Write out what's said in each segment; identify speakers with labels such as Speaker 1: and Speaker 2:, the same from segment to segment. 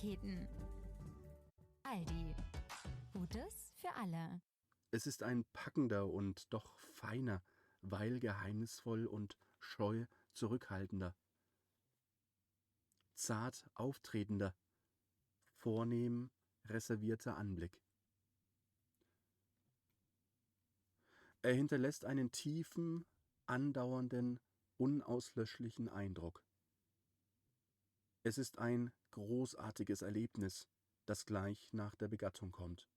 Speaker 1: Paketen. Aldi. Gutes für alle.
Speaker 2: Es ist ein packender und doch feiner, weil geheimnisvoll und scheu zurückhaltender, zart auftretender, vornehm reservierter Anblick. Er hinterlässt einen tiefen, andauernden, unauslöschlichen Eindruck. Es ist ein großartiges Erlebnis, das gleich nach der Begattung kommt.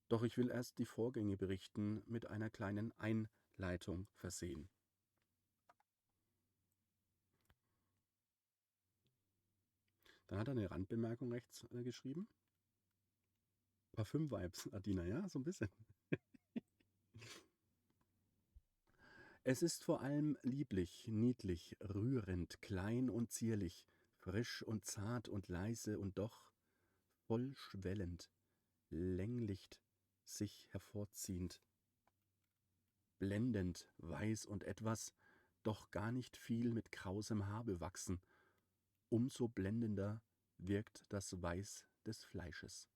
Speaker 2: Doch ich will erst die Vorgänge berichten, mit einer kleinen Einleitung versehen. Dann hat er eine Randbemerkung rechts geschrieben. Parfüm-Vibes, Adina, ja, so ein bisschen. Es ist vor allem lieblich, niedlich, rührend, klein und zierlich, frisch und zart und leise und doch voll schwellend, länglicht, sich hervorziehend, blendend, weiß und etwas, doch gar nicht viel mit krausem Haar bewachsen. Umso blendender wirkt das Weiß des Fleisches.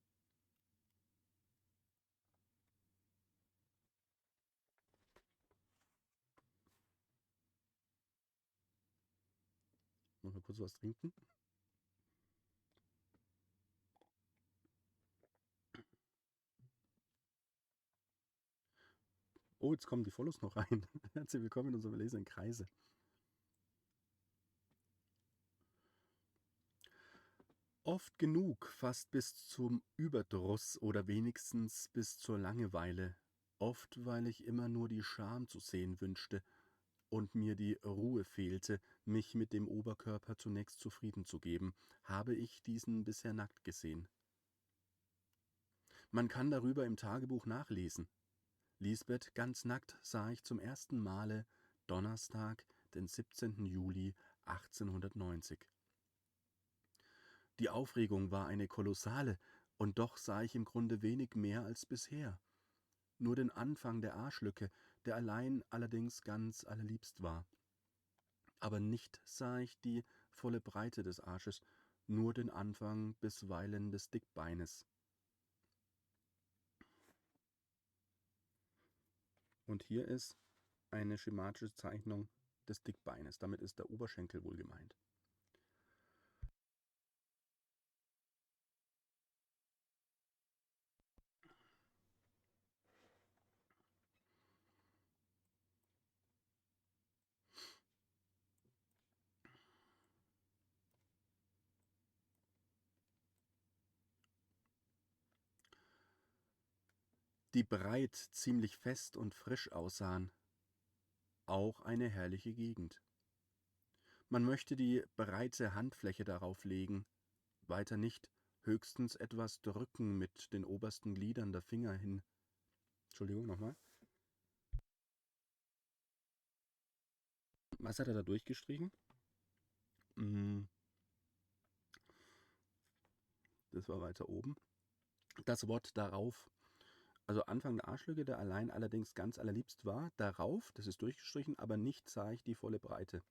Speaker 2: Noch mal kurz was trinken. Oh, jetzt kommen die Follows noch rein. Herzlich willkommen in unserem Leser in Kreise. Oft genug, fast bis zum Überdruss oder wenigstens bis zur Langeweile. Oft, weil ich immer nur die Scham zu sehen wünschte und mir die Ruhe fehlte, mich mit dem Oberkörper zunächst zufrieden zu geben, habe ich diesen bisher nackt gesehen. Man kann darüber im Tagebuch nachlesen. Lisbeth ganz nackt sah ich zum ersten Male Donnerstag, den 17. Juli 1890. Die Aufregung war eine kolossale, und doch sah ich im Grunde wenig mehr als bisher. Nur den Anfang der Arschlücke, der allein allerdings ganz allerliebst war. Aber nicht sah ich die volle Breite des Arsches, nur den Anfang bisweilen des Dickbeines. Und hier ist eine schematische Zeichnung des Dickbeines. Damit ist der Oberschenkel wohl gemeint. Die breit, ziemlich fest und frisch aussahen. Auch eine herrliche Gegend. Man möchte die breite Handfläche darauf legen, weiter nicht, höchstens etwas drücken mit den obersten Gliedern der Finger hin. Entschuldigung, nochmal. Was hat er da durchgestrichen? Das war weiter oben. Das Wort darauf, also Anfang der Arschlücke, der allein allerdings ganz allerliebst war, darauf, das ist durchgestrichen, aber nicht sah ich die volle Breite.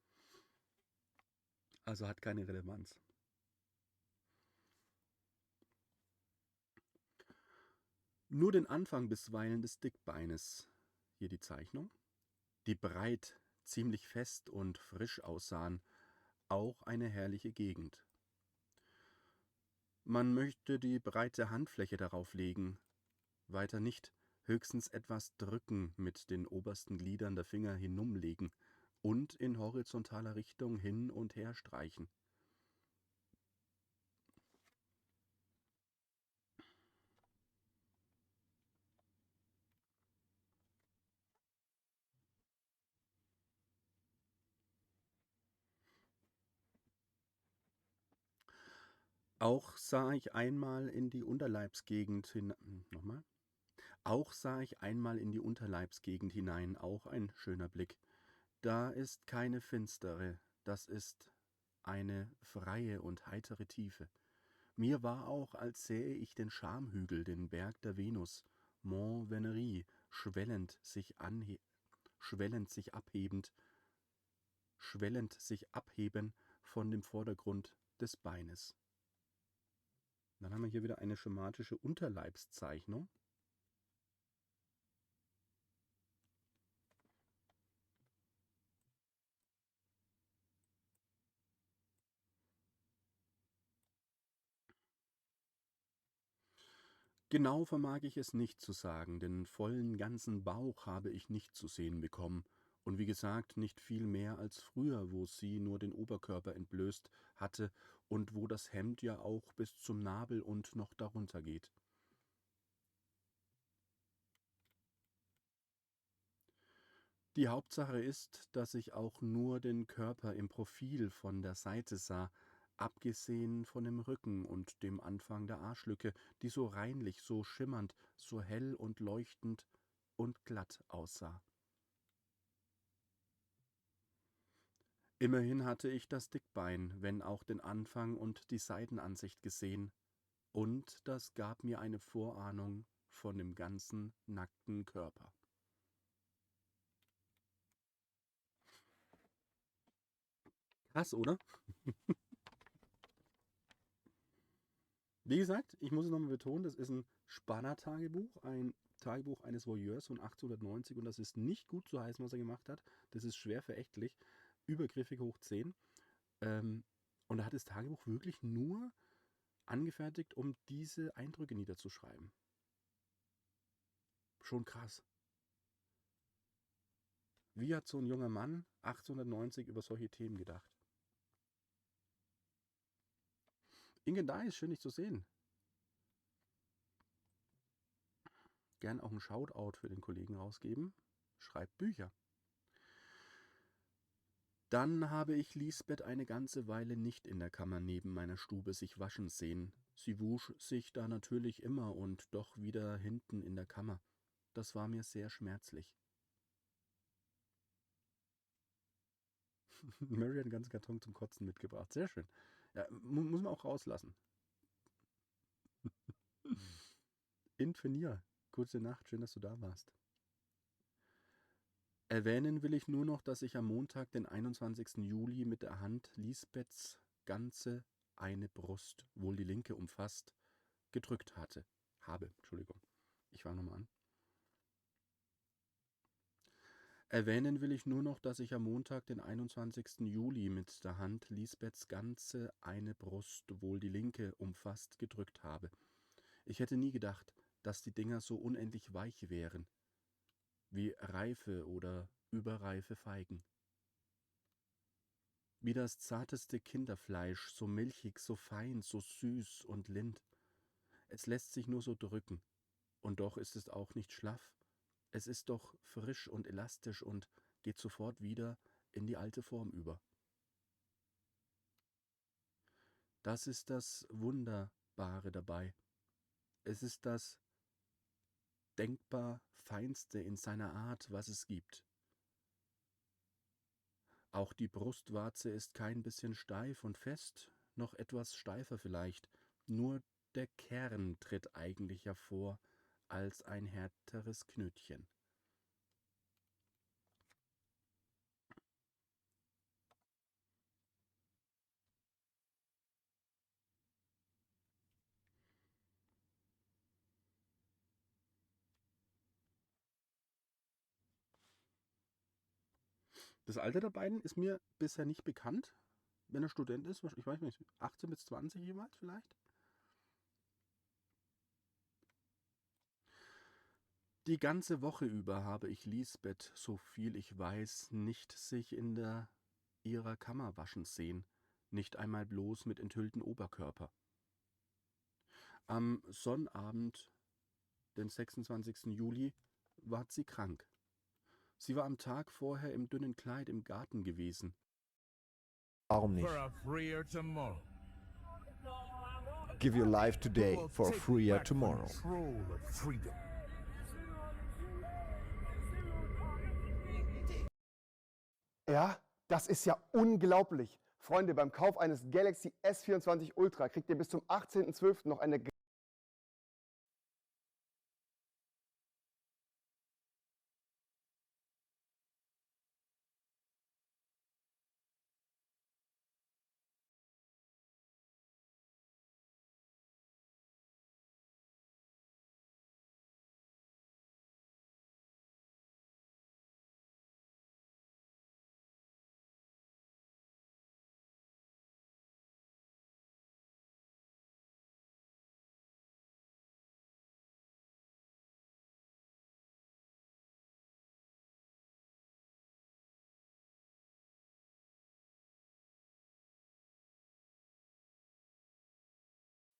Speaker 2: Also hat keine Relevanz. Nur den Anfang bisweilen des Dickbeines. Hier die Zeichnung. Die breit, ziemlich fest und frisch aussahen. Auch eine herrliche Gegend. Man möchte die breite Handfläche darauf legen, weiter nicht, höchstens etwas drücken mit den obersten Gliedern der Finger hinumlegen und in horizontaler Richtung hin und her streichen. Auch sah ich einmal in die Unterleibsgegend nochmal. Auch sah ich einmal in die Unterleibsgegend hinein, auch ein schöner Blick. Da ist keine finstere, das ist eine freie und heitere Tiefe. Mir war auch, als sähe ich den Schamhügel, den Berg der Venus, Mont Venerie, schwellend sich abheben von dem Vordergrund des Beines. Dann haben wir hier wieder eine schematische Unterleibszeichnung. Genau vermag ich es nicht zu sagen, den vollen ganzen Bauch habe ich nicht zu sehen bekommen, und wie gesagt, nicht viel mehr als früher, wo sie nur den Oberkörper entblößt hatte und wo das Hemd ja auch bis zum Nabel und noch darunter geht. Die Hauptsache ist, dass ich auch nur den Körper im Profil von der Seite sah, abgesehen von dem Rücken und dem Anfang der Arschlücke, die so reinlich, so schimmernd, so hell und leuchtend und glatt aussah. Immerhin hatte ich das Dickbein, wenn auch den Anfang und die Seitenansicht gesehen, und das gab mir eine Vorahnung von dem ganzen nackten Körper. Krass, oder? Wie gesagt, ich muss es nochmal betonen, das ist ein Spanner-Tagebuch, ein Tagebuch eines Voyeurs von 1890, und das ist nicht gut zu heißen, was er gemacht hat. Das ist schwer verächtlich, übergriffig hoch 10. Und er hat das Tagebuch wirklich nur angefertigt, um diese Eindrücke niederzuschreiben. Schon krass. Wie hat so ein junger Mann 1890 über solche Themen gedacht? Ingen da ist schön, dich zu sehen. Gern auch ein Shoutout für den Kollegen rausgeben. Schreibt Bücher. Dann habe ich Lisbeth eine ganze Weile nicht in der Kammer neben meiner Stube sich waschen sehen. Sie wusch sich da natürlich immer und doch wieder hinten in der Kammer. Das war mir sehr schmerzlich. Mary hat einen ganzen Karton zum Kotzen mitgebracht. Sehr schön. Ja, muss man auch rauslassen. Infinier. Gute Nacht, schön, dass du da warst. Erwähnen will ich nur noch, dass ich am Montag, den 21. Juli, mit der Hand Lisbeths ganze eine Brust, wohl die linke umfasst, gedrückt habe. Entschuldigung. Ich fange nochmal an. Erwähnen will ich nur noch, dass ich am Montag, den 21. Juli, mit der Hand Lisbeths ganze eine Brust, wohl die linke umfasst, gedrückt habe. Ich hätte nie gedacht, dass die Dinger so unendlich weich wären, wie reife oder überreife Feigen. Wie das zarteste Kinderfleisch, so milchig, so fein, so süß und lind. Es lässt sich nur so drücken, und doch ist es auch nicht schlaff. Es ist doch frisch und elastisch und geht sofort wieder in die alte Form über. Das ist das Wunderbare dabei. Es ist das denkbar Feinste in seiner Art, was es gibt. Auch die Brustwarze ist kein bisschen steif und fest, noch etwas steifer vielleicht, nur der Kern tritt eigentlich hervor als ein härteres Knötchen. Das Alter der beiden ist mir bisher nicht bekannt. Wenn er Student ist, ich weiß nicht, 18 bis 20 jeweils vielleicht? Die ganze Woche über habe ich Lisbeth, so viel ich weiß, nicht sich in ihrer Kammer waschen sehen, nicht einmal bloß mit enthülltem Oberkörper. Am Sonnabend, den 26. Juli, ward sie krank. Sie war am Tag vorher im dünnen Kleid im Garten gewesen.
Speaker 3: Warum nicht? Give your life today for a freer tomorrow.
Speaker 4: Ja, das ist ja unglaublich. Freunde, beim Kauf eines Galaxy S24 Ultra kriegt ihr bis zum 18.12. noch eine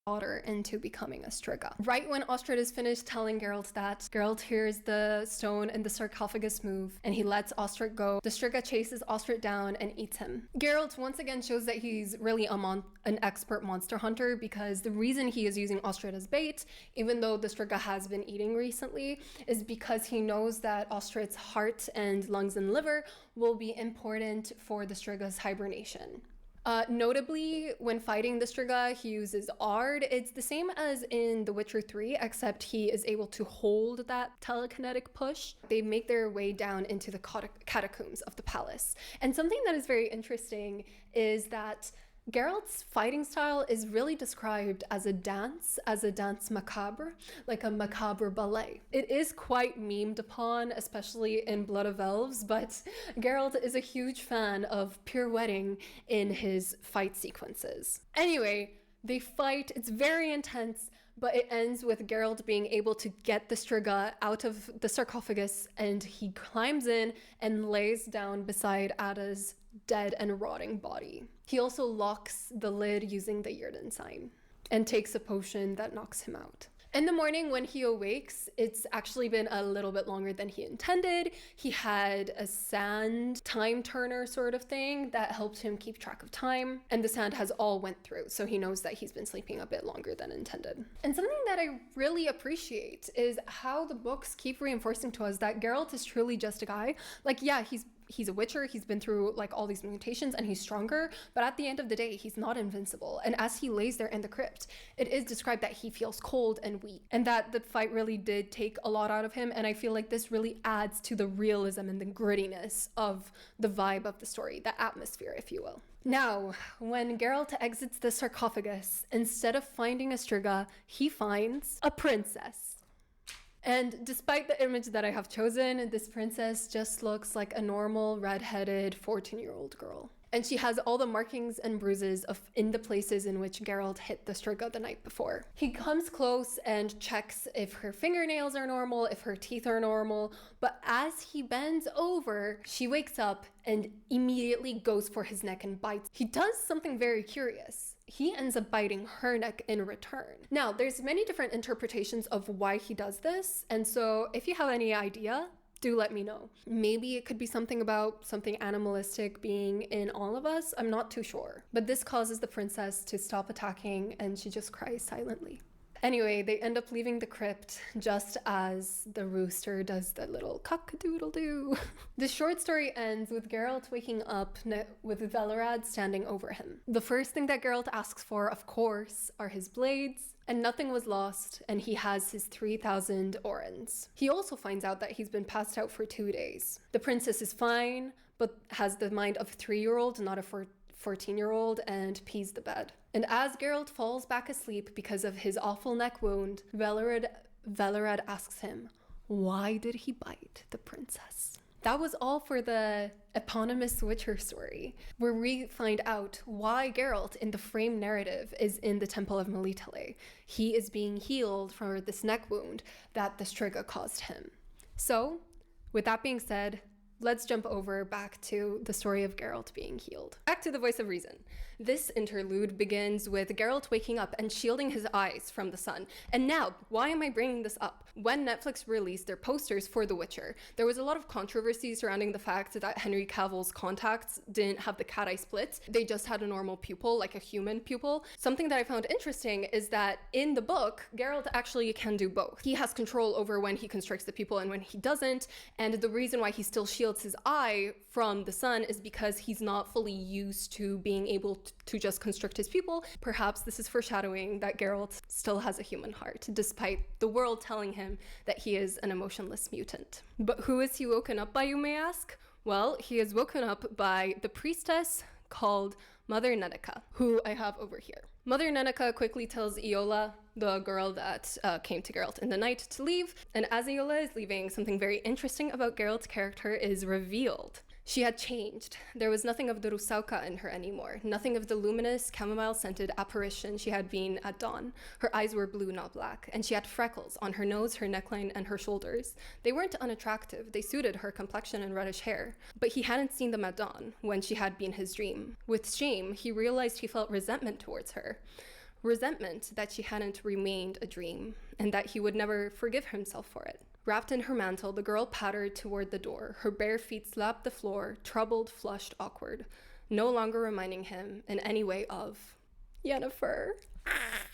Speaker 5: daughter into becoming a Striga. Right when Ostrid is finished telling Geralt that, Geralt hears the stone in the sarcophagus move and he lets Ostrid go. The Striga chases Ostrid down and eats him. Geralt once again shows that he's really an expert monster hunter, because the reason he is using Ostrid as bait, even though the Striga has been eating recently, is because he knows that Ostrid's heart and lungs and liver will be important for the Striga's hibernation. Notably, when fighting the Striga, he uses Ard. It's the same as in The Witcher 3, except he is able to hold that telekinetic push. They make their way down into the catacombs of the palace. And something that is very interesting is that Geralt's fighting style is really described as a dance macabre, like a macabre ballet. It is quite memed upon, especially in Blood of Elves, but Geralt is a huge fan of pirouetting in his fight sequences. Anyway, they fight, it's very intense, but it ends with Geralt being able to get the Striga out of the sarcophagus, and he climbs in and lays down beside Ada's dead and rotting body. He also locks the lid using the Yrden sign and takes a potion that knocks him out. In the morning when he awakes, it's actually been a little bit longer than he intended. He had a sand time turner sort of thing that helped him keep track of time, and the sand has all went through, so he knows that he's been sleeping a bit longer than intended. And something that I really appreciate is how the books keep reinforcing to us that Geralt is truly just a guy. Like, yeah, he's a witcher, he's been through like all these mutations and he's stronger, but at the end of the day, he's not invincible. And as he lays there in the crypt, it is described that he feels cold and weak, and that the fight really did take a lot out of him. And I feel like this really adds to the realism and the grittiness of the vibe of the story, the atmosphere, if you will. Now, when Geralt exits the sarcophagus, instead of finding a Striga, he finds a princess. And despite the image that I have chosen, this princess just looks like a normal red-headed 14-year-old girl. And she has all the markings and bruises in the places in which Geralt hit the Striga the night before. He comes close and checks if her fingernails are normal, if her teeth are normal, but as he bends over, she wakes up and immediately goes for his neck and bites. He does something very curious. He ends up biting her neck in return. Now, there's many different interpretations of why he does this, and so if you have any idea, do let me know. Maybe it could be something about something animalistic being in all of us. I'm not too sure. But this causes the princess to stop attacking, and she just cries silently. Anyway, they end up leaving the crypt just as the rooster does that little cock-a-doodle-doo. The short story ends with Geralt waking up with Velerad standing over him. The first thing that Geralt asks for, of course, are his blades, and nothing was lost, and he has his 3,000 orens. He also finds out that he's been passed out for 2 days. The princess is fine, but has the mind of a 3-year-old, not a 14-year-old, and pees the bed. And as Geralt falls back asleep because of his awful neck wound, Velerad asks him, why did he bite the princess? That was all for the eponymous Witcher story, where we find out why Geralt in the frame narrative is in the Temple of Melitele. He is being healed for this neck wound that the Striga caused him. So, with that being said, let's jump over back to the story of Geralt being healed. Back to the voice of reason. This interlude begins with Geralt waking up and shielding his eyes from the sun. And now, why am I bringing this up? When Netflix released their posters for The Witcher, there was a lot of controversy surrounding the fact that Henry Cavill's contacts didn't have the cat eye splits. They just had a normal pupil, like a human pupil. Something that I found interesting is that in the book, Geralt actually can do both. He has control over when he constricts the pupil and when he doesn't, and the reason why he still shields his eye from the sun is because he's not fully used to being able to just constrict his pupil. Perhaps this is foreshadowing that Geralt still has a human heart, despite the world telling him that he is an emotionless mutant. But who is he woken up by, you may ask? Well, he is woken up by the priestess called Mother Neneka, who I have over here. Mother Neneka quickly tells Iola, the girl that came to Geralt in the night, to leave, and as Iola is leaving, something very interesting about Geralt's character is revealed. She had changed. There was nothing of the Rusauka in her anymore, nothing of the luminous, chamomile-scented apparition she had been at dawn. Her eyes were blue, not black, and she had freckles on her nose, her neckline, and her shoulders. They weren't unattractive, they suited her complexion and reddish hair, but he hadn't seen them at dawn, when she had been his dream. With shame, he realized he felt resentment towards her. resentment that she hadn't remained a dream, and that he would never forgive himself for it. Wrapped in her mantle, the girl pattered toward the door. Her bare feet slapped the floor, troubled, flushed, awkward, no longer reminding him in any way of Yennefer.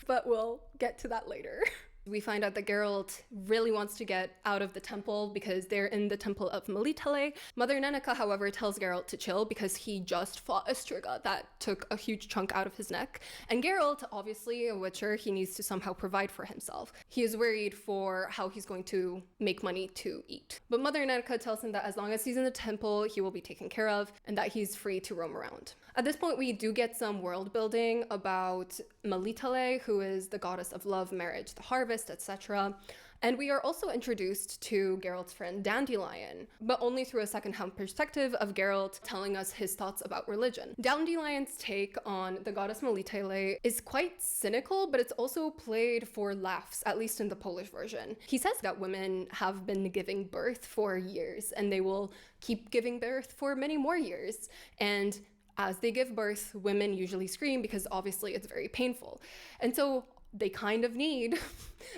Speaker 5: But we'll get to that later. We find out that Geralt really wants to get out of the temple because they're in the temple of Melitele. Mother Neneka, however, tells Geralt to chill because he just fought a Striga that took a huge chunk out of his neck. And Geralt, obviously a witcher, he needs to somehow provide for himself. He is worried for how he's going to make money to eat. But Mother Neneka tells him that as long as he's in the temple, he will be taken care of and that he's free to roam around. At this point, we do get some world building about Melitele, who is the goddess of love, marriage, the harvest, etc. And we are also introduced to Geralt's friend Dandelion, but only through a second-hand perspective of Geralt telling us his thoughts about religion. Dandelion's take on the goddess Melitele is quite cynical, but it's also played for laughs, at least in the Polish version. He says that women have been giving birth for years, and they will keep giving birth for many more years. And as they give birth, women usually scream because obviously it's very painful. And so they kind of need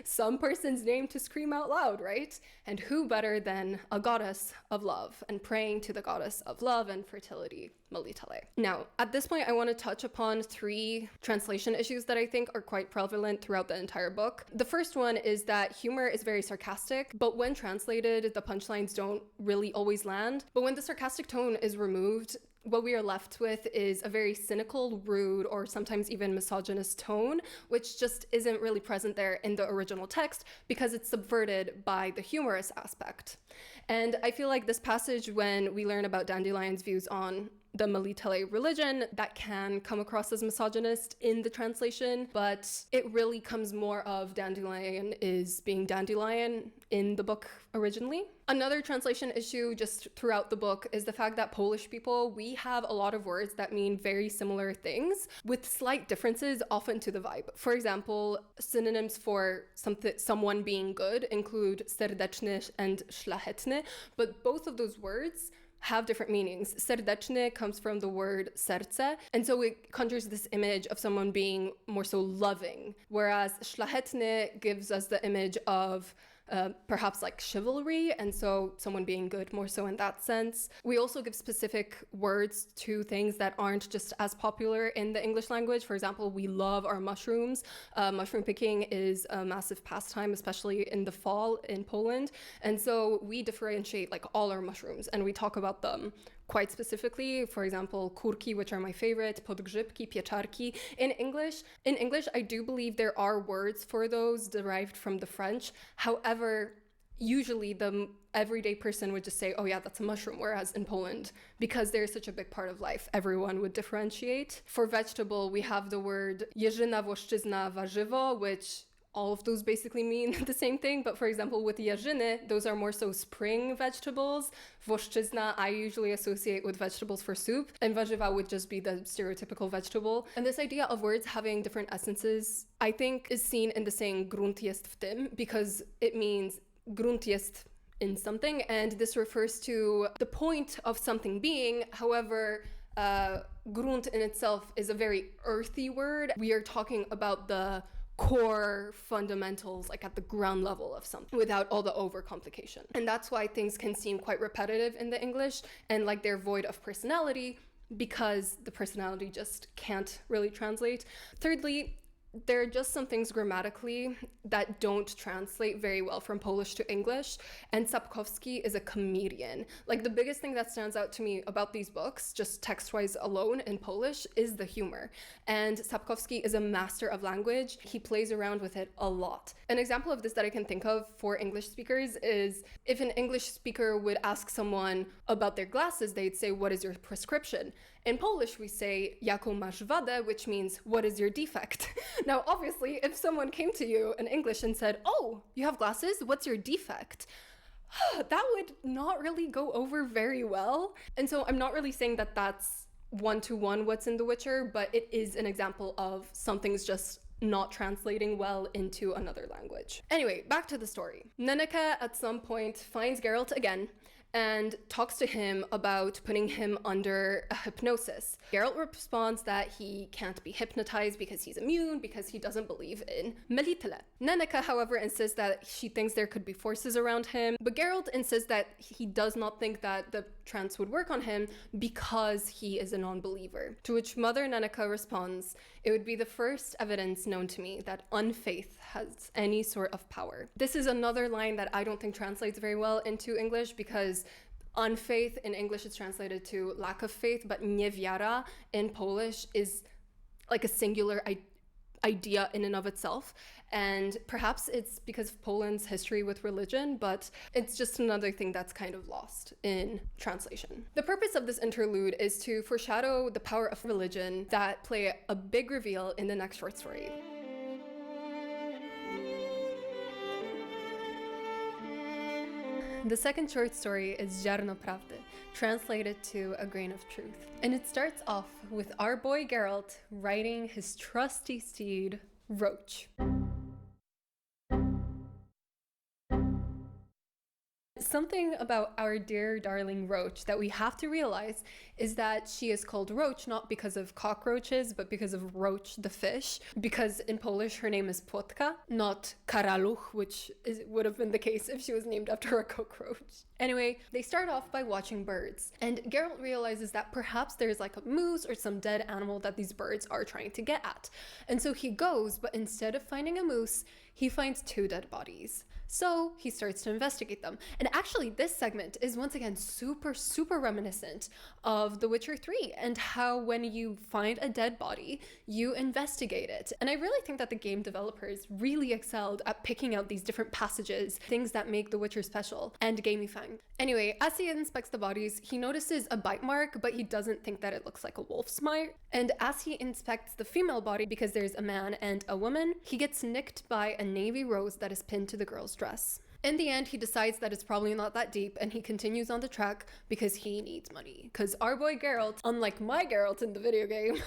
Speaker 5: some person's name to scream out loud, right? And who better than a goddess of love and praying to the goddess of love and fertility, Melitele. Now, at this point, I want to touch upon 3 translation issues that I think are quite prevalent throughout the entire book. The first one is that humor is very sarcastic, but when translated, the punchlines don't really always land. But when the sarcastic tone is removed, what we are left with is a very cynical, rude, or sometimes even misogynist tone, which just isn't really present there in the original text because it's subverted by the humorous aspect. And I feel like this passage, when we learn about Dandelion's views on the Melitele religion, that can come across as misogynist in the translation, but it really comes more of Dandelion is being Dandelion in the book originally. Another translation issue just throughout the book is the fact that Polish people, we have a lot of words that mean very similar things with slight differences often to the vibe. For example, synonyms for someone being good include serdeczny and szlachetny, but both of those words have different meanings. Serdeczny comes from the word serce, and so it conjures this image of someone being more so loving, whereas szlachetny gives us the image of perhaps like chivalry, and so someone being good more so in that sense. We also give specific words to things that aren't just as popular in the English language. For example, we love our mushrooms. Mushroom picking is a massive pastime, especially in the fall in Poland. And so we differentiate like all our mushrooms and we talk about them quite specifically. For example, kurki, which are my favorite, podgrzybki, pieczarki. In English, I do believe there are words for those derived from the French. However, usually the everyday person would just say, oh yeah, that's a mushroom. Whereas in Poland, because they're such a big part of life, everyone would differentiate. For vegetable, we have the word jeżyna, włoszczyzna, warzywo, which all of those basically mean the same thing, but for example, with jarzyny, those are more so spring vegetables. Włoszczyzna, I usually associate with vegetables for soup, and warzywa would just be the stereotypical vegetable. And this idea of words having different essences, I think, is seen in the saying grunt jest w tym, because it means grunt jest in something, and this refers to the point of something being. However, grunt in itself is a very earthy word. We are talking about the core fundamentals, like at the ground level of something, without all the overcomplication. And that's why things can seem quite repetitive in the English and like they're void of personality, because the personality just can't really translate. Thirdly, there are just some things grammatically that don't translate very well from Polish to English, and Sapkowski is a comedian. Like, the biggest thing that stands out to me about these books, just text-wise alone in Polish, is the humor. And Sapkowski is a master of language. He plays around with it a lot. An example of this that I can think of for English speakers is if an English speaker would ask someone about their glasses, they'd say, "What is your prescription?" In Polish, we say jaką masz wadę, which means what is your defect? Now, obviously, if someone came to you in English and said, "Oh, you have glasses? What's your defect?" that would not really go over very well. And so I'm not really saying that that's one-to-one what's in The Witcher, but it is an example of something's just not translating well into another language. Anyway, back to the story. Nenneke at some point finds Geralt again, and talks to him about putting him under a hypnosis. Geralt responds that he can't be hypnotized because he's immune, because he doesn't believe in Melitele. Nenneke, however, insists that she thinks there could be forces around him, but Geralt insists that he does not think that the trance would work on him because he is a non-believer. To which Mother Nenneke responds, "It would be the first evidence known to me that unfaith has any sort of power." This is another line that I don't think translates very well into English, because unfaith in English is translated to lack of faith, but niewiara in Polish is like a singular idea in and of itself. And perhaps it's because of Poland's history with religion, but it's just another thing that's kind of lost in translation. The purpose of this interlude is to foreshadow the power of religion that play a big reveal in the next short story. The second short story is Ziarno Prawdy, translated to A Grain of Truth. And it starts off with our boy Geralt riding his trusty steed, Roach. Something about our dear darling Roach that we have to realize is that she is called Roach not because of cockroaches, but because of Roach the fish. Because in Polish her name is Płotka, not Karaluch, which would have been the case if she was named after a cockroach. Anyway, they start off by watching birds, and Geralt realizes that perhaps there's like a moose or some dead animal that these birds are trying to get at. And so he goes, but instead of finding a moose, he finds 2 dead bodies. So he starts to investigate them. And actually, this segment is once again super reminiscent of The Witcher 3 and how when you find a dead body, you investigate it. And I really think that the game developers really excelled at picking out these different passages, things that make The Witcher special, and gamifying. Anyway, as he inspects the bodies, he notices a bite mark, but he doesn't think that it looks like a wolf's bite. And as he inspects the female body, because there's a man and a woman, he gets nicked by a navy rose that is pinned to the girl's dress. In the end, he decides that it's probably not that deep, and he continues on the track because he needs money. Because our boy Geralt, unlike my Geralt in the video game,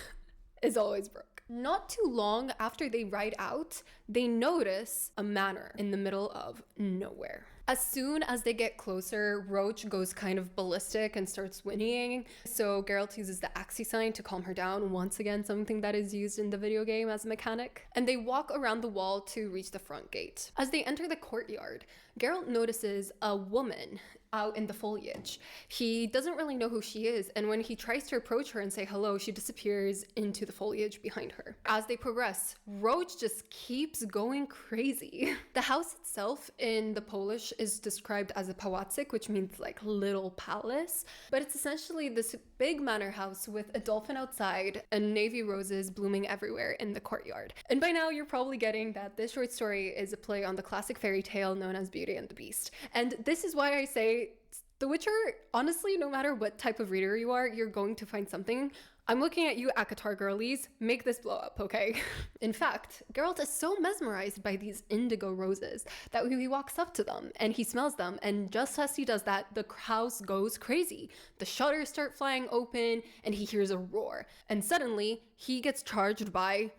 Speaker 5: is always broke. Not too long after they ride out, they notice a manor in the middle of nowhere. As soon as they get closer, Roach goes kind of ballistic and starts whinnying. So Geralt uses the Axii sign to calm her down, once again something that is used in the video game as a mechanic. And they walk around the wall to reach the front gate. As they enter the courtyard, Geralt notices a woman out in the foliage. He doesn't really know who she is, and when he tries to approach her and say hello, she disappears into the foliage behind her. As they progress, Roach just keeps going crazy. The house itself in the Polish is described as a pałacyk, which means like little palace, but it's essentially this big manor house with a dolphin outside and navy roses blooming everywhere in the courtyard. And by now you're probably getting that this short story is a play on the classic fairy tale known as Beauty and the Beast. And this is why I say The Witcher, honestly, no matter what type of reader you are, you're going to find something. I'm looking at you, ACOTAR girlies. Make this blow up, okay? In fact, Geralt is so mesmerized by these indigo roses that he walks up to them and he smells them, and just as he does that, the house goes crazy. The shutters start flying open and he hears a roar, and suddenly he gets charged by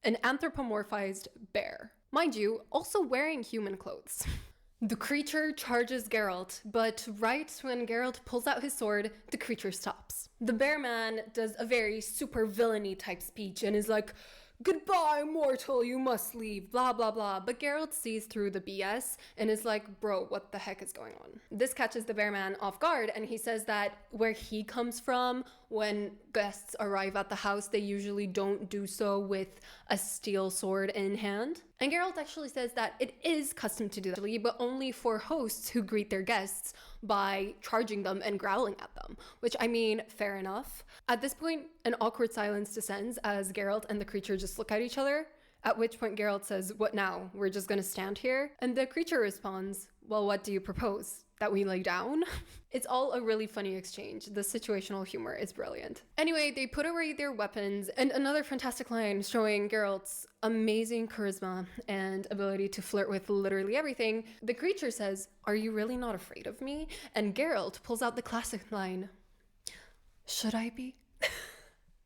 Speaker 5: an anthropomorphized bear. Mind you, also wearing human clothes. The creature charges Geralt, but right when Geralt pulls out his sword, the creature stops. The bear man does a very super villainy type speech and is like, "Goodbye, mortal, you must leave, blah, blah, blah." But Geralt sees through the BS and is like, "Bro, what the heck is going on?" This catches the bear man off guard, and he says that where he comes from, when guests arrive at the house, they usually don't do so with a steel sword in hand. And Geralt actually says that it is custom to do that, but only for hosts who greet their guests by charging them and growling at them, which, I mean, fair enough. At this point, an awkward silence descends as Geralt and the creature just look at each other, at which point Geralt says, "What now? We're just gonna stand here?" And the creature responds, "Well, what do you propose? That we lay down?" It's all a really funny exchange. The situational humor is brilliant. Anyway, they put away their weapons, and another fantastic line showing Geralt's amazing charisma and ability to flirt with literally everything. The creature says, "Are you really not afraid of me?" And Geralt pulls out the classic line, "Should I be?"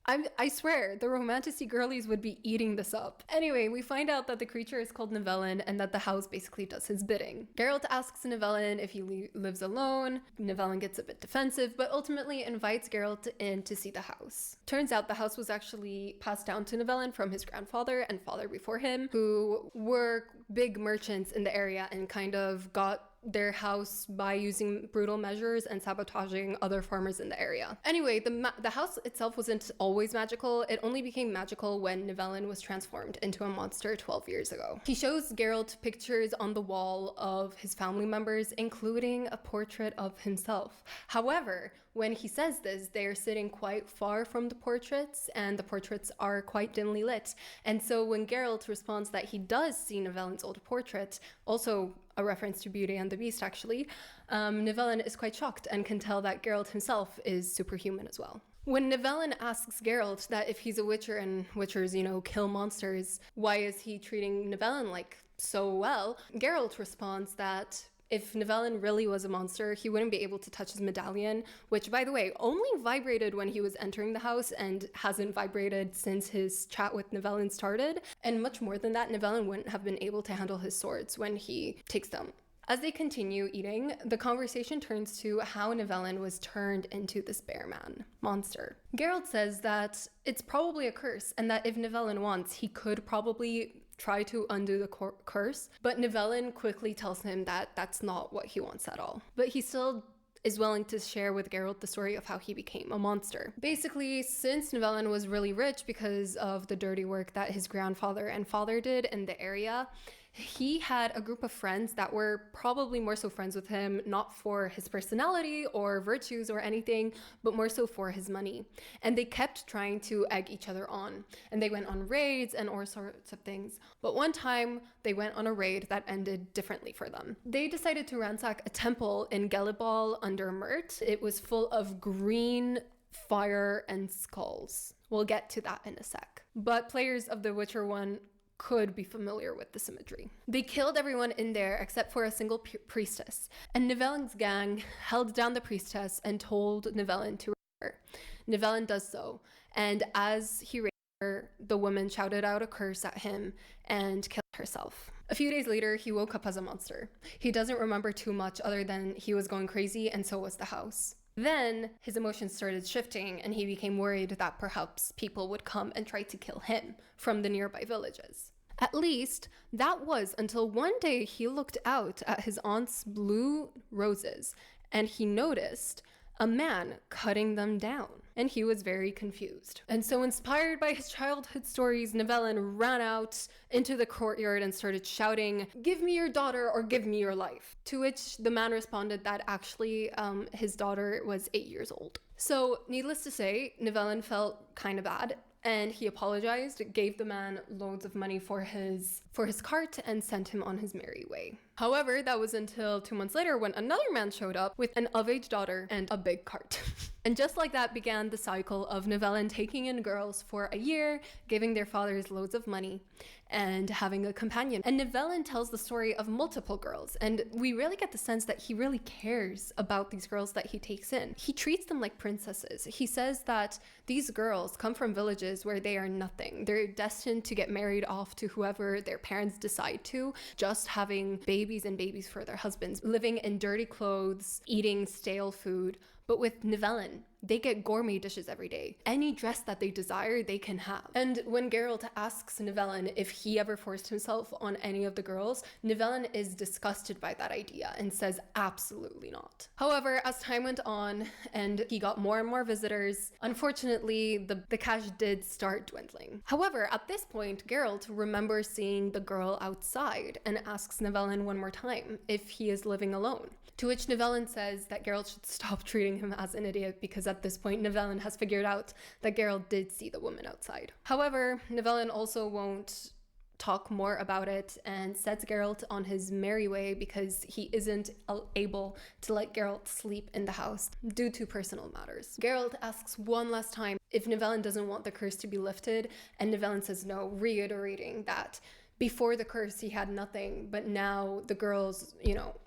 Speaker 5: I swear, the romantasy girlies would be eating this up. Anyway, we find out that the creature is called Nivellen and that the house basically does his bidding. Geralt asks Nivellen if he lives alone. Nivellen gets a bit defensive, but ultimately invites Geralt in to see the house. Turns out the house was actually passed down to Nivellen from his grandfather and father before him, who were big merchants in the area and kind of got their house by using brutal measures and sabotaging other farmers in the area. Anyway, the house itself wasn't always magical. It only became magical when Nivellen was transformed into a monster 12 years ago. He shows Geralt pictures on the wall of his family members, including a portrait of himself. However, when he says this, they're sitting quite far from the portraits, and the portraits are quite dimly lit. And so when Geralt responds that he does see Nivellen's old portrait, also a reference to Beauty and the Beast actually, Nivellen is quite shocked and can tell that Geralt himself is superhuman as well. When Nivellen asks Geralt that if he's a witcher and witchers, kill monsters, why is he treating Nivellen like so well? Geralt responds that if Nivellen really was a monster, he wouldn't be able to touch his medallion, which, by the way, only vibrated when he was entering the house and hasn't vibrated since his chat with Nivellen started. And much more than that, Nivellen wouldn't have been able to handle his swords when he takes them. As they continue eating, the conversation turns to how Nivellen was turned into this bear man monster. Geralt says that it's probably a curse, and that if Nivellen wants, he could probably try to undo the curse, but Nivellen quickly tells him that that's not what he wants at all. But he still is willing to share with Geralt the story of how he became a monster. Basically, since Nivellen was really rich because of the dirty work that his grandfather and father did in the area, he had a group of friends that were probably more so friends with him, not for his personality or virtues or anything, but more so for his money. And they kept trying to egg each other on. And they went on raids and all sorts of things. But one time, they went on a raid that ended differently for them. They decided to ransack a temple in Gelibal under Mert. It was full of green fire and skulls. We'll get to that in a sec. But players of The Witcher 1 could be familiar with this imagery. They killed everyone in there except for a single priestess, and Nivellen's gang held down the priestess and told Nivellen to rape her. Nivellen does so, and as he raped her, the woman shouted out a curse at him and killed herself. A few days later, he woke up as a monster. He doesn't remember too much other than he was going crazy, and so was the house. Then his emotions started shifting and he became worried that perhaps people would come and try to kill him from the nearby villages. At least that was until one day he looked out at his aunt's blue roses and he noticed a man cutting them down, and he was very confused. And so, inspired by his childhood stories, Nivellen ran out into the courtyard and started shouting, "Give me your daughter or give me your life." To which the man responded that actually his daughter was 8 years old. So, needless to say, Nivellen felt kind of bad, and he apologized, gave the man loads of money for his cart, and sent him on his merry way. However, that was until 2 months later when another man showed up with an of-age daughter and a big cart. And just like that began the cycle of Nivellen taking in girls for a year, giving their fathers loads of money, and having a companion. And Nivellen tells the story of multiple girls, and we really get the sense that he really cares about these girls that he takes in. He treats them like princesses. He says that these girls come from villages where they are nothing. They're destined to get married off to whoever their parents decide to, just having babies and babies for their husbands, living in dirty clothes, eating stale food. But with Nivellen, they get gourmet dishes every day. Any dress that they desire, they can have. And when Geralt asks Nivellen if he ever forced himself on any of the girls, Nivellen is disgusted by that idea and says absolutely not. However, as time went on and he got more and more visitors, unfortunately, the cash did start dwindling. However, at this point, Geralt remembers seeing the girl outside and asks Nivellen one more time if he is living alone. To which Nivellen says that Geralt should stop treating him as an idiot because at this point Nivellen has figured out that Geralt did see the woman outside. However, Nivellen also won't talk more about it and sets Geralt on his merry way because he isn't able to let Geralt sleep in the house due to personal matters. Geralt asks one last time if Nivellen doesn't want the curse to be lifted, and Nivellen says no, reiterating that before the curse, he had nothing, but now the girls,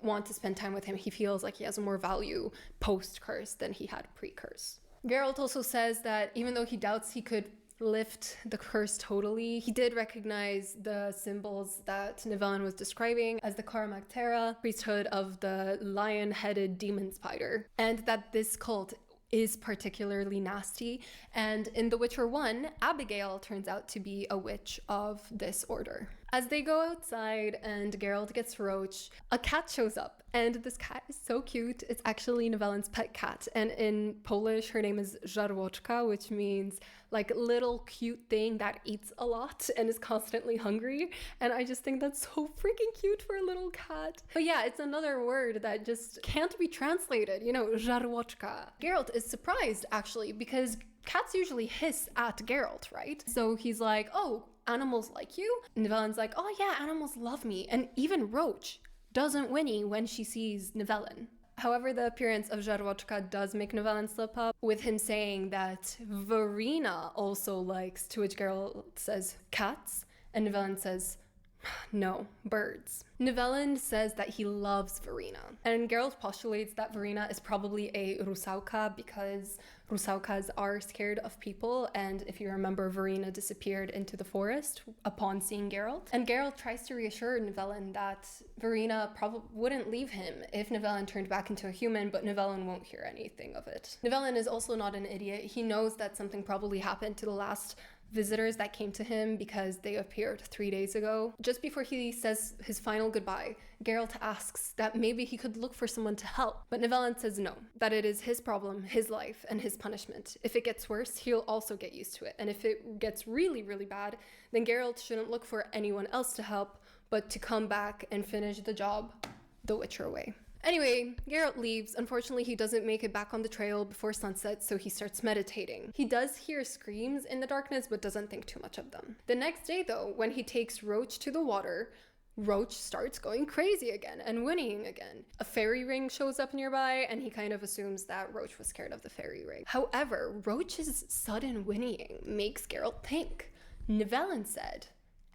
Speaker 5: want to spend time with him. He feels like he has more value post-curse than he had pre-curse. Geralt also says that even though he doubts he could lift the curse totally, he did recognize the symbols that Nivellen was describing as the Karamagtera, priesthood of the lion-headed demon spider, and that this cult is particularly nasty. And in The Witcher 1, Abigail turns out to be a witch of this order. As they go outside and Geralt gets Roach, a cat shows up, and this cat is so cute. It's actually Nivellen's pet cat, and in Polish her name is Żarłoczka, which means like little cute thing that eats a lot and is constantly hungry, and I just think that's so freaking cute for a little cat. But yeah, it's another word that just can't be translated, you know, Żarłoczka. Geralt is surprised actually, because cats usually hiss at Geralt, right? So he's like, oh, animals like you? Nivellen's like, oh yeah, animals love me. And even Roach doesn't whinny when she sees Nivellen. However, the appearance of Żarłoczka does make Nivellen slip up, with him saying that Verena also likes, to which Geralt says cats, and Nivellen says, no, birds. Nivellen says that he loves Verena, and Geralt postulates that Verena is probably a Rusałka because Rusałkas are scared of people, and if you remember, Verena disappeared into the forest upon seeing Geralt. And Geralt tries to reassure Nivellen that Verena probably wouldn't leave him if Nivellen turned back into a human, but Nivellen won't hear anything of it. Nivellen is also not an idiot. He knows that something probably happened to the last visitors that came to him because they appeared 3 days ago. Just before he says his final goodbye, Geralt asks that maybe he could look for someone to help, but Nivellen says no, that it is his problem, his life, and his punishment. If it gets worse, he'll also get used to it, and if it gets really, really bad, then Geralt shouldn't look for anyone else to help, but to come back and finish the job the Witcher way. Anyway, Geralt leaves. Unfortunately, he doesn't make it back on the trail before sunset, so he starts meditating. He does hear screams in the darkness, but doesn't think too much of them. The next day, though, when he takes Roach to the water, Roach starts going crazy again and whinnying again. A fairy ring shows up nearby, and he kind of assumes that Roach was scared of the fairy ring. However, Roach's sudden whinnying makes Geralt think. Nivellen said,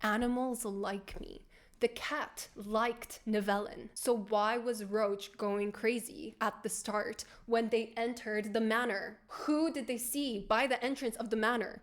Speaker 5: "Animals like me." The cat liked Nivellen. So why was Roach going crazy at the start when they entered the manor? Who did they see by the entrance of the manor?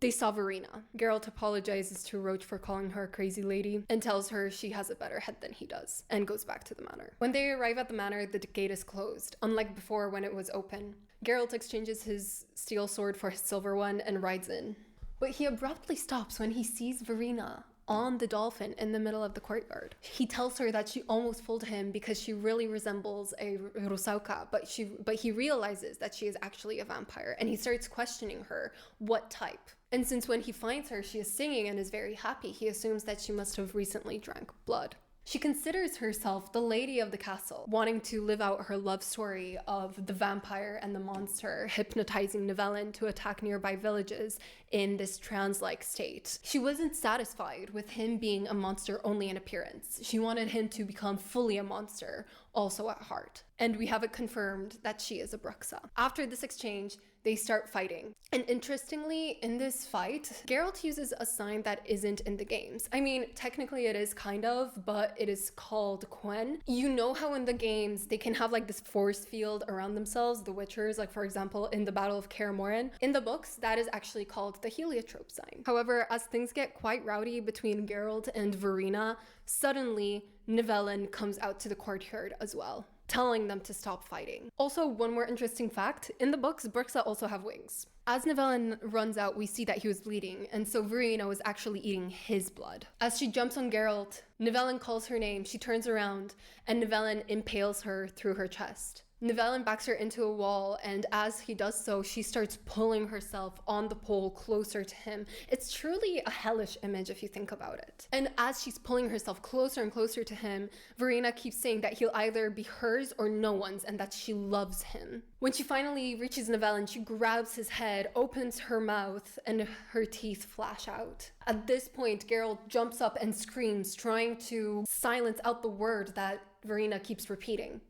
Speaker 5: They saw Verena. Geralt apologizes to Roach for calling her a crazy lady and tells her she has a better head than he does, and goes back to the manor. When they arrive at the manor, the gate is closed, unlike before when it was open. Geralt exchanges his steel sword for his silver one and rides in. But he abruptly stops when he sees Verena on the dolphin in the middle of the courtyard. He tells her that she almost fooled him because she really resembles a Rusałka, but he realizes that she is actually a vampire, and he starts questioning her what type. And since when he finds her, she is singing and is very happy, he assumes that she must have recently drank blood. She considers herself the lady of the castle, wanting to live out her love story of the vampire and the monster, hypnotizing Nivellen to attack nearby villages in this trance-like state. She wasn't satisfied with him being a monster only in appearance. She wanted him to become fully a monster, also at heart. And we have it confirmed that she is a Bruxa. After this exchange, they start fighting. And interestingly, in this fight, Geralt uses a sign that isn't in the games. I mean, technically it is kind of, but it is called Quen. You know how in the games they can have like this force field around themselves, the Witchers, like for example in the Battle of Kaer Morhen. In the books, that is actually called the heliotrope sign. However, as things get quite rowdy between Geralt and Verena, suddenly Nivellen comes out to the courtyard as well, telling them to stop fighting. Also, one more interesting fact, in the books, Bruxa also have wings. As Nivellen runs out, we see that he was bleeding, and so Verena was actually eating his blood. As she jumps on Geralt, Nivellen calls her name, she turns around, and Nivellen impales her through her chest. Nivellen backs her into a wall, and as he does so, she starts pulling herself on the pole closer to him. It's truly a hellish image if you think about it. And as she's pulling herself closer and closer to him, Verena keeps saying that he'll either be hers or no one's, and that she loves him. When she finally reaches Nivellen, she grabs his head, opens her mouth, and her teeth flash out. At this point, Geralt jumps up and screams, trying to silence out the word that Verena keeps repeating.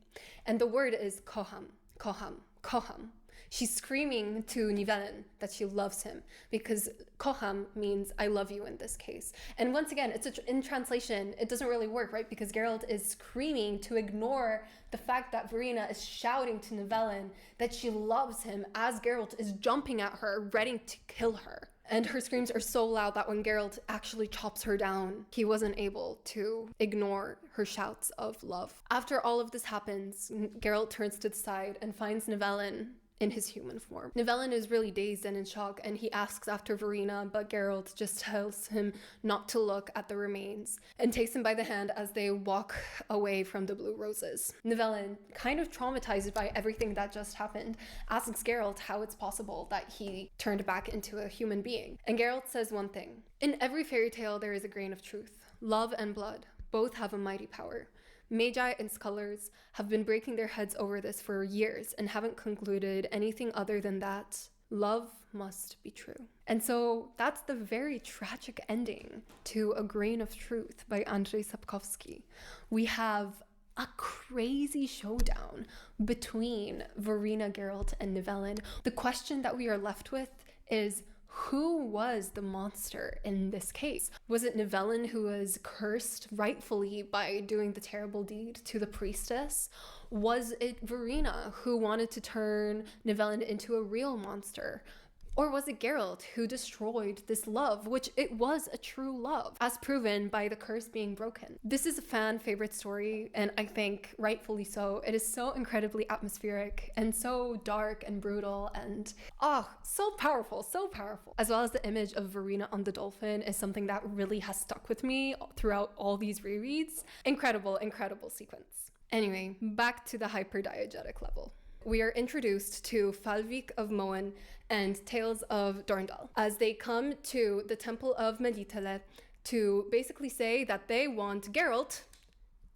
Speaker 5: And the word is koham, koham, koham. She's screaming to Nivellen that she loves him because kocham means I love you in this case. And once again, in translation, it doesn't really work, right? Because Geralt is screaming to ignore the fact that Verena is shouting to Nivellen that she loves him as Geralt is jumping at her, ready to kill her. And her screams are so loud that when Geralt actually chops her down, he wasn't able to ignore her shouts of love. After all of this happens, Geralt turns to the side and finds Nivellen in his human form. Nivellen is really dazed and in shock, and he asks after Verena, but Geralt just tells him not to look at the remains and takes him by the hand as they walk away from the blue roses. Nivellen, kind of traumatized by everything that just happened, asks Geralt how it's possible that he turned back into a human being. And Geralt says one thing: in every fairy tale there is a grain of truth. Love and blood both have a mighty power. Magi and scholars have been breaking their heads over this for years and haven't concluded anything other than that love must be true. And so that's the very tragic ending to A Grain of Truth by Andrzej Sapkowski. We have a crazy showdown between Verena, Geralt, and Nivellen. The question that we are left with is, who was the monster in this case? Was it Nivellen, who was cursed rightfully by doing the terrible deed to the priestess? Was it Verena, who wanted to turn Nivellen into a real monster? Or was it Geralt, who destroyed this love, which it was a true love, as proven by the curse being broken? This is a fan favorite story, and I think rightfully so. It is so incredibly atmospheric and so dark and brutal and so powerful, so powerful. As well as the image of Verena on the dolphin is something that really has stuck with me throughout all these rereads. Incredible, incredible sequence. Anyway, back to the hyperdiegetic level. We are introduced to Falvik of Moen and Tales of Dorndal as they come to the Temple of Melitele to basically say that they want Geralt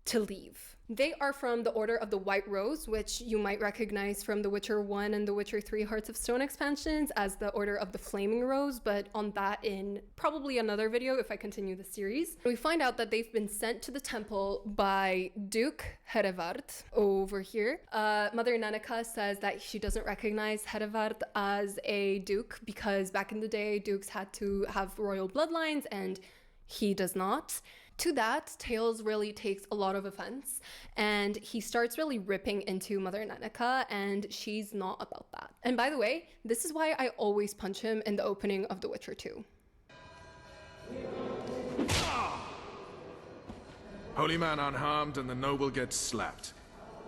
Speaker 5: to leave. They are from the Order of the White Rose, which you might recognize from The Witcher 1 and The Witcher 3 Hearts of Stone expansions as the Order of the Flaming Rose, but on that in probably another video if I continue the series. We find out that they've been sent to the temple by Duke Herevard over here. Mother Nanika says that she doesn't recognize Herevard as a duke because back in the day, dukes had to have royal bloodlines and he does not. To that, Tails really takes a lot of offense and he starts really ripping into Mother Nanika, and she's not about that. And by the way, this is why I always punch him in the opening of The Witcher 2.
Speaker 6: Holy man unharmed and the noble gets slapped.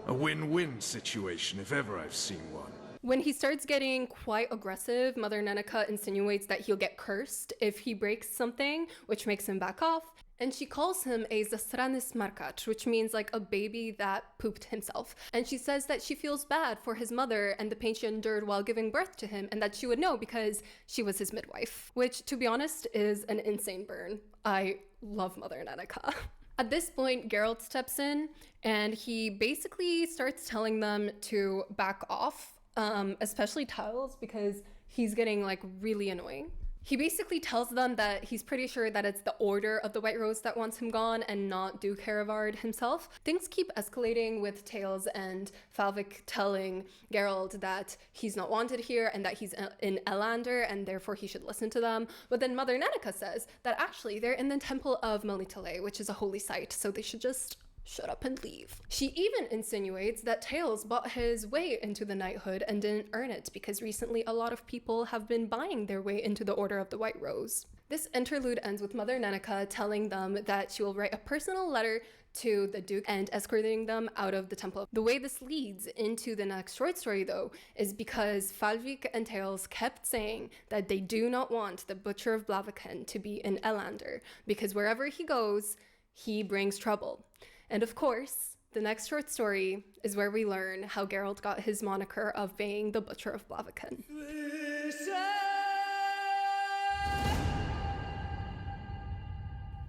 Speaker 6: A win-win situation if ever I've seen one.
Speaker 5: When he starts getting quite aggressive, Mother Nanika insinuates that he'll get cursed if he breaks something, which makes him back off. And she calls him a zasrany smarkacz, which means like a baby that pooped himself. And she says that she feels bad for his mother and the pain she endured while giving birth to him, and that she would know because she was his midwife. Which, to be honest, is an insane burn. I love Mother Nanika. At this point, Geralt steps in and he basically starts telling them to back off, especially Tiles, because he's getting like really annoying. He basically tells them that he's pretty sure that it's the Order of the White Rose that wants him gone and not Duke Herevard himself. Things keep escalating with Tails and Falvik telling Geralt that he's not wanted here and that he's in Elander and therefore he should listen to them. But then Mother Nanika says that actually they're in the Temple of Melitele, which is a holy site, so they should just shut up and leave. She even insinuates that Tails bought his way into the knighthood and didn't earn it because recently a lot of people have been buying their way into the Order of the White Rose. This interlude ends with Mother Nanika telling them that she will write a personal letter to the Duke and escorting them out of the temple. The way this leads into the next short story though is because Falvik and Tails kept saying that they do not want the Butcher of Blaviken to be in Elander because wherever he goes, he brings trouble. And of course, the next short story is where we learn how Geralt got his moniker of being the Butcher of Blaviken.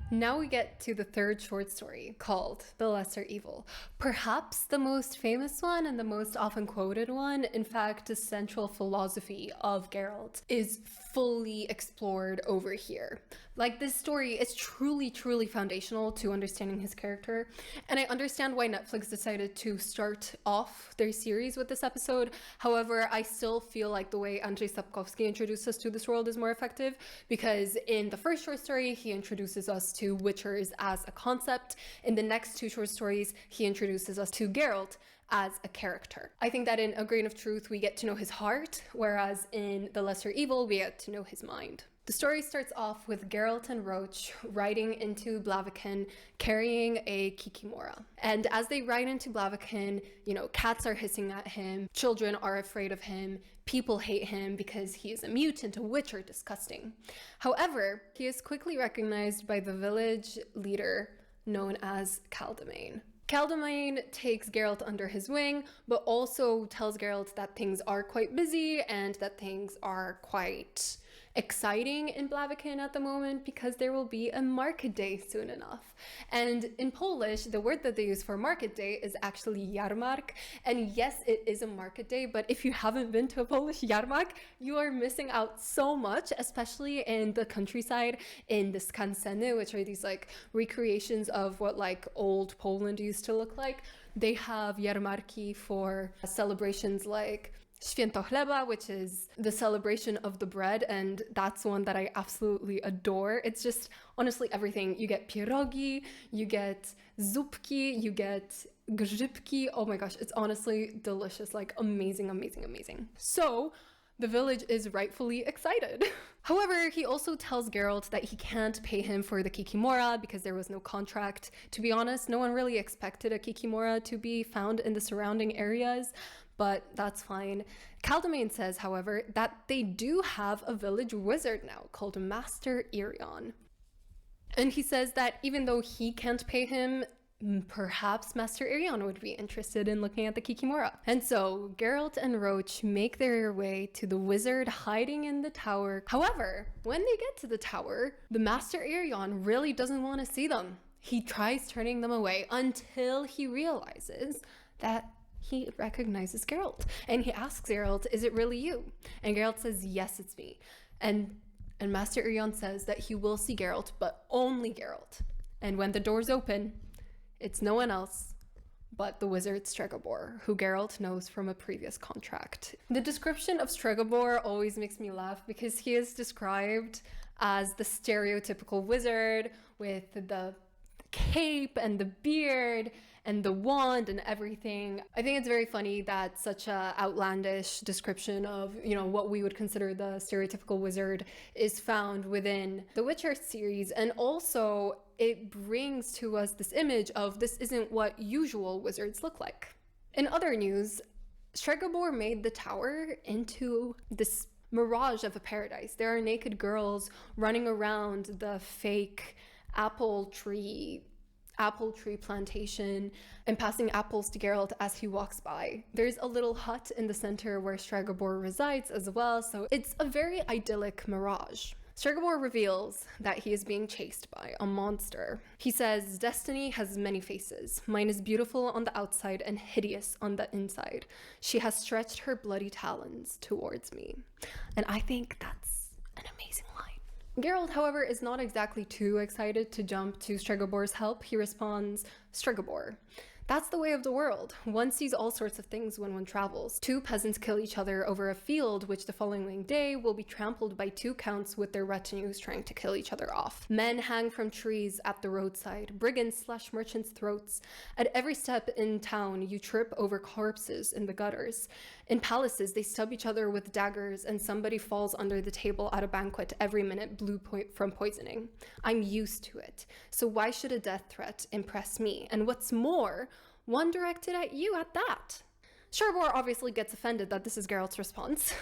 Speaker 5: Now we get to the third short story, called The Lesser Evil. Perhaps the most famous one and the most often quoted one. In fact, the central philosophy of Geralt is fully explored over here. Like, this story is truly, truly foundational to understanding his character. And I understand why Netflix decided to start off their series with this episode. However, I still feel like the way Andrzej Sapkowski introduced us to this world is more effective, because in the first short story, he introduces us to Witchers as a concept. In the next two short stories, he introduces us to Geralt as a character. I think that in A Grain of Truth, we get to know his heart, whereas in The Lesser Evil, we get to know his mind. The story starts off with Geralt and Roach riding into Blaviken carrying a Kikimora. And as they ride into Blaviken, cats are hissing at him, children are afraid of him, people hate him because he is a mutant, a witcher, disgusting. However, he is quickly recognized by the village leader known as Caldamain. Caldamain takes Geralt under his wing, but also tells Geralt that things are quite busy and that things are quite exciting in Blaviken at the moment, because there will be a market day soon enough. And in Polish, the word that they use for market day is actually jarmark. And yes, it is a market day, but if you haven't been to a Polish jarmark, you are missing out so much, especially in the countryside, in the skanseny, which are these like recreations of what like old Poland used to look like. They have jarmarki for celebrations like Święto Chleba, which is the celebration of the bread, and that's one that I absolutely adore. It's just honestly everything. You get pierogi, you get zupki, you get grzybki. Oh my gosh, it's honestly delicious, like amazing, amazing, amazing. So the village is rightfully excited. However, he also tells Geralt that he can't pay him for the Kikimora because there was no contract. To be honest, no one really expected a Kikimora to be found in the surrounding areas, but that's fine. Caldamain says, however, that they do have a village wizard now called Master Irion. And he says that even though he can't pay him, perhaps Master Irion would be interested in looking at the Kikimora. And so Geralt and Roach make their way to the wizard hiding in the tower. However, when they get to the tower, the Master Irion really doesn't want to see them. He tries turning them away until he realizes that he recognizes Geralt. And he asks Geralt, "Is it really you?" And Geralt says, "Yes, it's me." And Master Irion says that he will see Geralt, but only Geralt. And when the doors open, it's no one else but the wizard Stregobor, who Geralt knows from a previous contract. The description of Stregobor always makes me laugh because he is described as the stereotypical wizard with the cape and the beard and the wand and everything. I think it's very funny that such a outlandish description of, what we would consider the stereotypical wizard is found within the Witcher series. And also it brings to us this image of this isn't what usual wizards look like. In other news, Stregobor made the tower into this mirage of a paradise. There are naked girls running around the fake apple tree plantation and passing apples to Geralt as he walks by. There's a little hut in the center where Stregobor resides as well, so it's a very idyllic mirage. Stregobor reveals that he is being chased by a monster. He says, "Destiny has many faces. Mine is beautiful on the outside and hideous on the inside. She has stretched her bloody talons towards me." And I think that's an amazing line. Geralt, however, is not exactly too excited to jump to Stregobor's help. He responds, "Stregobor, that's the way of the world. One sees all sorts of things when one travels. Two peasants kill each other over a field, which the following day will be trampled by two counts with their retinues trying to kill each other off. Men hang from trees at the roadside. Brigands slash merchants' throats. At every step in town, you trip over corpses in the gutters. In palaces, they stab each other with daggers, and somebody falls under the table at a banquet every minute from poisoning. I'm used to it. So why should a death threat impress me? And what's more, one directed at you at that." Stregobor obviously gets offended that this is Geralt's response.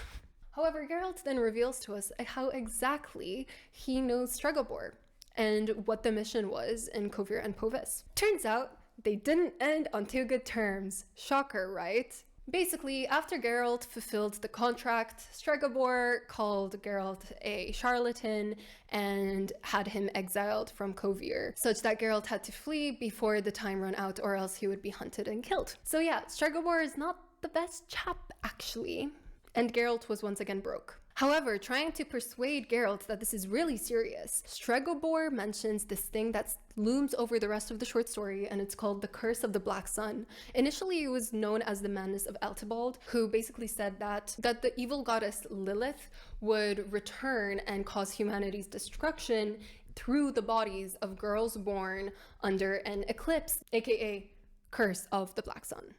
Speaker 5: However, Geralt then reveals to us how exactly he knows Stregobor and what the mission was in Kovir and Povis. Turns out they didn't end on too good terms. Shocker, right? Basically, after Geralt fulfilled the contract, Stregobor called Geralt a charlatan and had him exiled from Kovir, such that Geralt had to flee before the time ran out, or else he would be hunted and killed. So yeah, Stregobor is not the best chap, actually. And Geralt was once again broke. However, trying to persuade Geralt that this is really serious, Stregobor mentions this thing that looms over the rest of the short story, and it's called the Curse of the Black Sun. Initially, it was known as the Madness of Eltibald, who basically said that the evil goddess Lilith would return and cause humanity's destruction through the bodies of girls born under an eclipse, aka Curse of the Black Sun.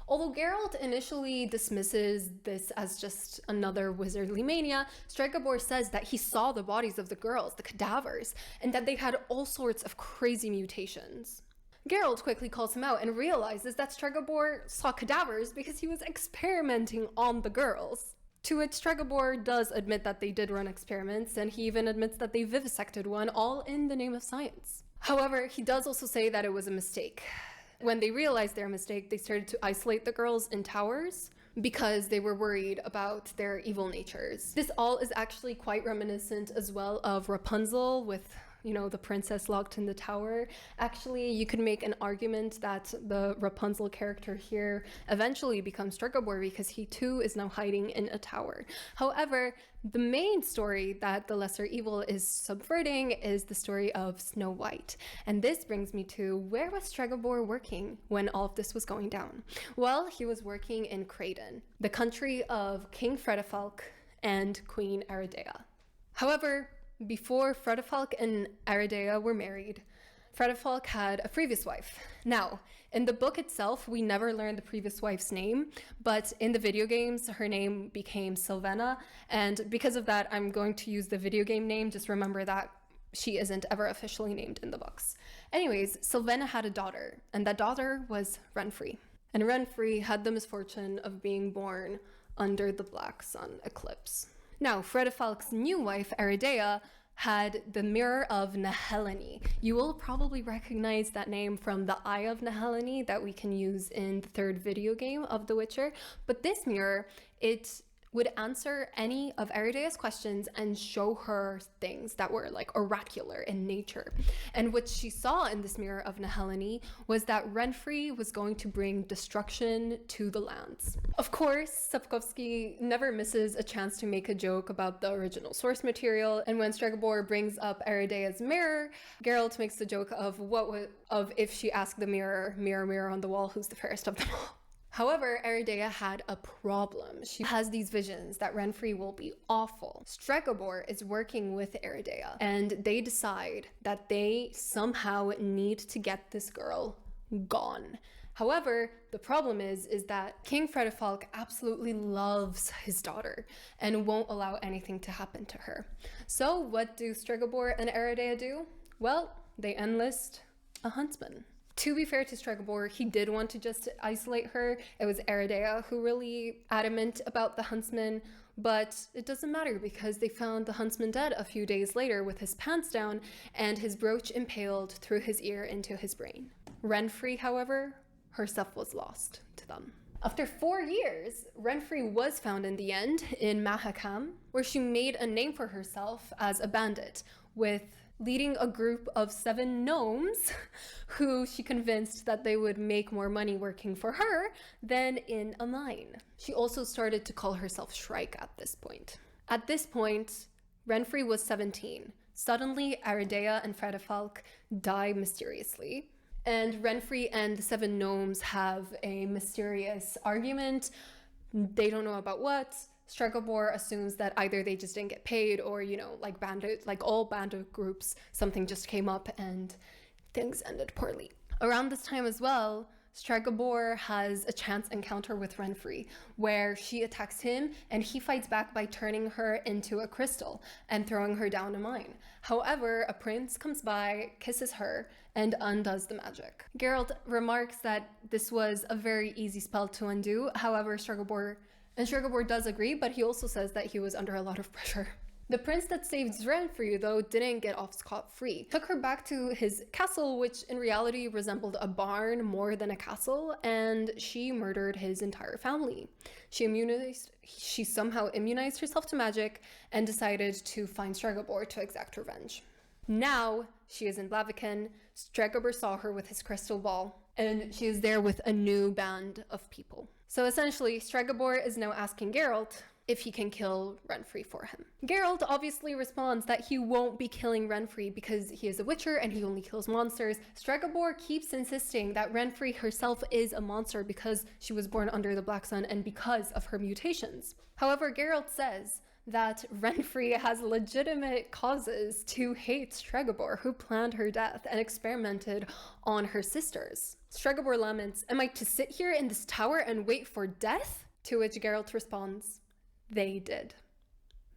Speaker 5: Although Geralt initially dismisses this as just another wizardly mania, Stregobor says that he saw the bodies of the girls, the cadavers, and that they had all sorts of crazy mutations. Geralt quickly calls him out and realizes that Stregobor saw cadavers because he was experimenting on the girls. To which Stregobor does admit that they did run experiments, and he even admits that they vivisected one, all in the name of science. However, he does also say that it was a mistake. When they realized their mistake, they started to isolate the girls in towers because they were worried about their evil natures. This all is actually quite reminiscent as well of Rapunzel with, the princess locked in the tower. Actually, you could make an argument that the Rapunzel character here eventually becomes Stregobor because he too is now hiding in a tower. However, the main story that the Lesser Evil is subverting is the story of Snow White. And this brings me to, where was Stregobor working when all of this was going down? Well, he was working in Creighton, the country of King Fredefalk and Queen Aridea. However, before Fredefalk and Aridea were married, Fredefalk had a previous wife. Now, in the book itself, we never learned the previous wife's name, but in the video games, her name became Sylvena, and because of that, I'm going to use the video game name. Just remember that she isn't ever officially named in the books. Anyways, Sylvena had a daughter, and that daughter was Renfri. And Renfri had the misfortune of being born under the Black Sun eclipse. Now, Fredefalk's new wife, Aridea, had the Mirror of Nehelene. You will probably recognize that name from the Eye of Nehelene that we can use in the third video game of The Witcher. But this mirror, it would answer any of Aridea's questions and show her things that were like oracular in nature. And what she saw in this Mirror of Nehelene was that Renfri was going to bring destruction to the lands. Of course, Sapkowski never misses a chance to make a joke about the original source material, and when Stregobor brings up Aridea's mirror, Geralt makes the joke of if she asked the mirror, mirror, mirror on the wall, who's the fairest of them all? However, Aridea had a problem. She has these visions that Renfri will be awful. Stregobor is working with Aridea, and they decide that they somehow need to get this girl gone. However, the problem is that King Fredefalk absolutely loves his daughter and won't allow anything to happen to her. So what do Stregobor and Aridea do? Well, they enlist a huntsman. To be fair to Stregobor, he did want to just isolate her. It was Aridea who really adamant about the huntsman, but it doesn't matter because they found the huntsman dead a few days later with his pants down and his brooch impaled through his ear into his brain. Renfri, however, her stuff was lost to them. After 4 years, Renfri was found in the end in Mahakam, where she made a name for herself as a bandit, leading a group of 7 gnomes who she convinced that they would make more money working for her than in a mine. She also started to call herself Shrike at this point. At this point, Renfri was 17. Suddenly, Aridea and Fredefalk die mysteriously, and Renfri and the 7 gnomes have a mysterious argument. They don't know about what. Stregobor assumes that either they just didn't get paid or, like all bandit groups, something just came up and things ended poorly. Around this time as well, Stregobor has a chance encounter with Renfri where she attacks him and he fights back by turning her into a crystal and throwing her down a mine. However, a prince comes by, kisses her, and undoes the magic. Geralt remarks that this was a very easy spell to undo. However, Stregobor does agree, but he also says that he was under a lot of pressure. The prince that saved Renfri, though, didn't get off scot-free. Took her back to his castle, which in reality resembled a barn more than a castle, and she murdered his entire family. She somehow immunized herself to magic and decided to find Stregobor to exact revenge. Now, she is in Blaviken. Stregobor saw her with his crystal ball, and she is there with a new band of people. So essentially, Stregobor is now asking Geralt, if he can kill Renfri for him. Geralt obviously responds that he won't be killing Renfri because he is a witcher and he only kills monsters. Stregobor keeps insisting that Renfri herself is a monster because she was born under the Black Sun and because of her mutations. However, Geralt says that Renfri has legitimate causes to hate Stregobor, who planned her death and experimented on her sisters. Stregobor laments, "Am I to sit here in this tower and wait for death?" To which Geralt responds, "They did."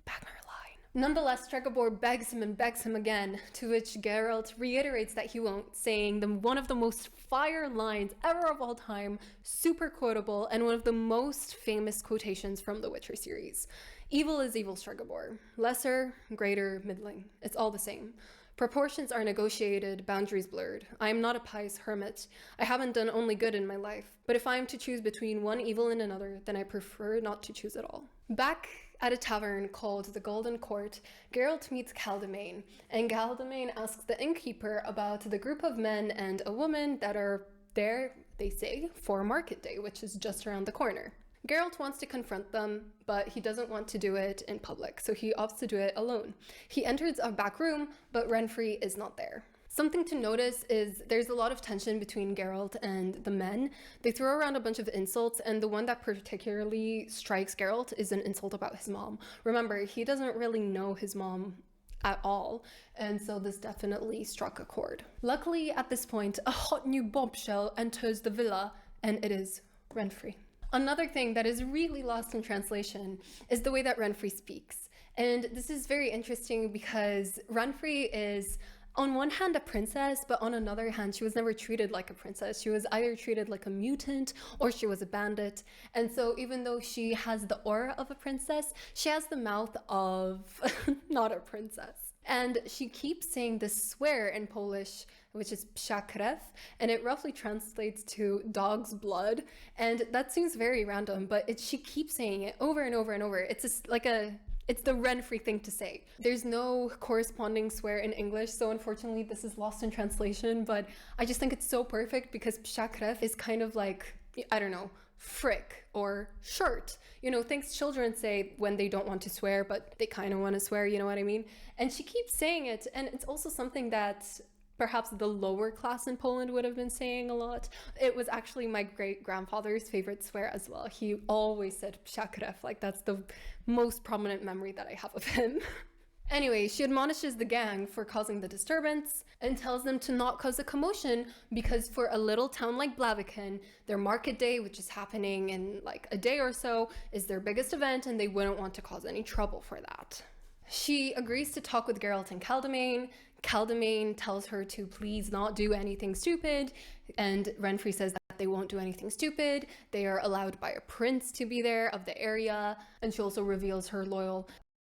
Speaker 5: Bagmer line. Nonetheless, Stregobor begs him and begs him again, to which Geralt reiterates that he won't, saying one of the most fire lines ever of all time, super quotable, and one of the most famous quotations from the Witcher series. Evil is evil, Stregobor. Lesser, greater, middling. It's all the same. Proportions are negotiated, boundaries blurred. I am not a pious hermit. I haven't done only good in my life. But if I am to choose between one evil and another, then I prefer not to choose at all. Back at a tavern called the Golden Court, Geralt meets Caldemain, and Caldemain asks the innkeeper about the group of men and a woman that are there, they say, for Market Day, which is just around the corner. Geralt wants to confront them, but he doesn't want to do it in public, so he opts to do it alone. He enters a back room, but Renfri is not there. Something to notice is there's a lot of tension between Geralt and the men. They throw around a bunch of insults, and the one that particularly strikes Geralt is an insult about his mom. Remember, he doesn't really know his mom at all, and so this definitely struck a chord. Luckily, at this point, a hot new bombshell enters the villa, and it is Renfri. Another thing that is really lost in translation is the way that Renfri speaks. And this is very interesting because Renfri is, on one hand, a princess, but on another hand, she was never treated like a princess. She was either treated like a mutant or she was a bandit. And so even though she has the aura of a princess, she has the mouth of not a princess. And she keeps saying this swear in Polish, which is psia krew, and it roughly translates to dog's blood. And that seems very random, but she keeps saying it over and over and over. It's just it's the Renfri thing to say. There's no corresponding swear in English, so unfortunately this is lost in translation, but I just think it's so perfect because psia krew is kind of like, I don't know, frick or shirt. You know, things children say when they don't want to swear, but they kind of want to swear, you know what I mean? And she keeps saying it, and it's also something that perhaps the lower class in Poland would have been saying a lot. It was actually my great-grandfather's favorite swear as well. He always said psia krew, like that's the most prominent memory that I have of him. Anyway, she admonishes the gang for causing the disturbance and tells them to not cause a commotion because for a little town like Blaviken, their market day, which is happening in like a day or so, is their biggest event and they wouldn't want to cause any trouble for that. She agrees to talk with Geralt and Caldemain. Caldemain tells her to please not do anything stupid, and Renfri says that they won't do anything stupid. They are allowed by a prince to be there of the area, and she also reveals her loyal